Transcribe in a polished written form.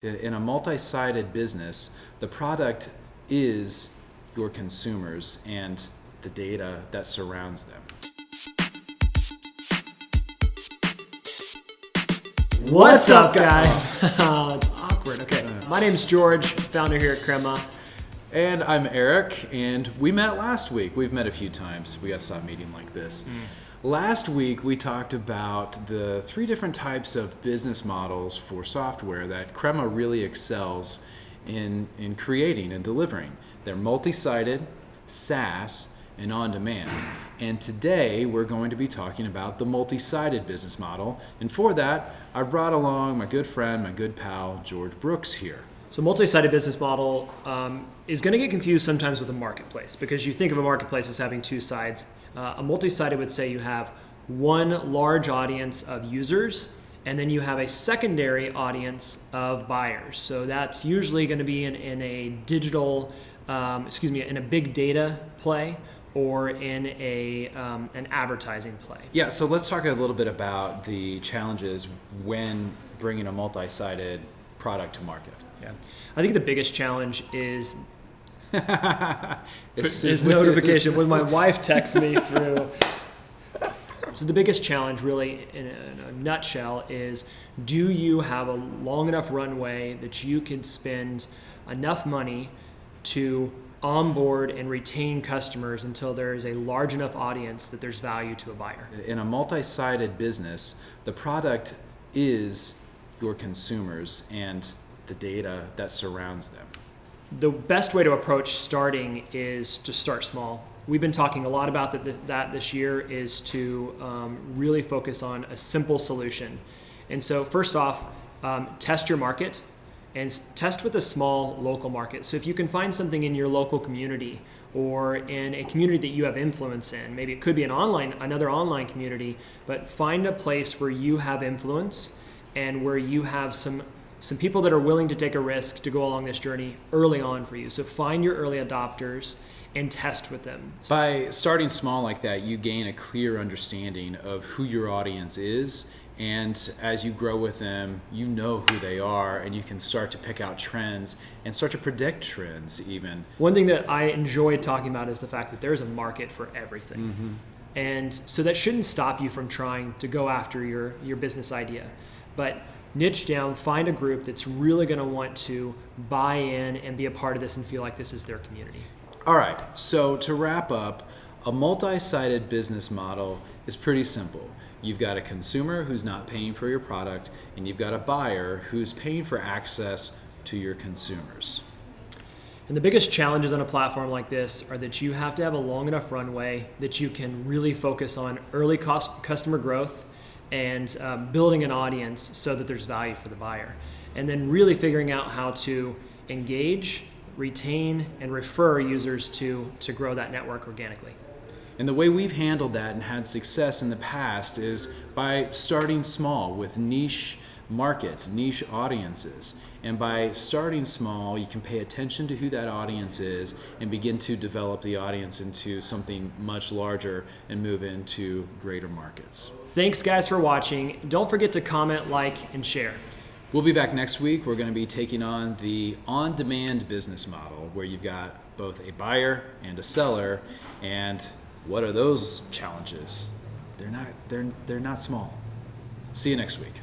In a multi-sided business, the product is your consumers and the data that surrounds them. What's up, guys? It's awkward. Okay, my name's George, founder here at Crema. And I'm Eric, and we met last week. We've met a few times. We got to stop meeting like this. Last week, we talked about the 3 different types of business models for software that Crema really excels in creating and delivering. They're multi-sided, SaaS, and on-demand. And today, we're going to be talking about the multi-sided business model. And for that, I've brought along my good friend, my good pal, George Brooks here. So multi-sided business model is going to get confused sometimes with a marketplace, because you think of a marketplace as having 2 sides. A multi-sided would say you have one large audience of users, and then you have a secondary audience of buyers. So that's usually going to be in a digital, in a big data play, or in an advertising play. Yeah, so let's talk a little bit about the challenges when bringing a multi-sided product to market. Yeah, I think the biggest challenge is It's notification when my wife texts me through. So the biggest challenge, really, in a nutshell, is do you have a long enough runway that you can spend enough money to onboard and retain customers until there is a large enough audience that there's value to a buyer? In a multi-sided business, the product is your consumers and the data that surrounds them. The best way to approach starting is to start small. We've been talking a lot about that this year, is to really focus on a simple solution. And so first off, test your market and test with a small local market. So if you can find something in your local community or in a community that you have influence in, maybe it could be another online community, but find a place where you have influence and where you have some people that are willing to take a risk to go along this journey early on for you. So find your early adopters and test with them. By starting small like that, you gain a clear understanding of who your audience is. And as you grow with them, you know who they are, and you can start to pick out trends and start to predict trends even. One thing that I enjoy talking about is the fact that there's a market for everything. Mm-hmm. And so that shouldn't stop you from trying to go after your business idea. But niche down, find a group that's really going to want to buy in and be a part of this and feel like this is their community. All right, so to wrap up, a multi-sided business model is pretty simple. You've got a consumer who's not paying for your product, and you've got a buyer who's paying for access to your consumers. And the biggest challenges on a platform like this are that you have to have a long enough runway that you can really focus on early customer growth and building an audience so that there's value for the buyer. And then really figuring out how to engage, retain, and refer users to grow that network organically. And the way we've handled that and had success in the past is by starting small with niche markets, niche audiences. And by starting small, you can pay attention to who that audience is and begin to develop the audience into something much larger and move into greater markets. Thanks, guys, for watching. Don't forget to comment, like, and share. We'll be back next week. We're going to be taking on the on-demand business model, where you've got both a buyer and a seller. And what are those challenges? They're not small. See you next week.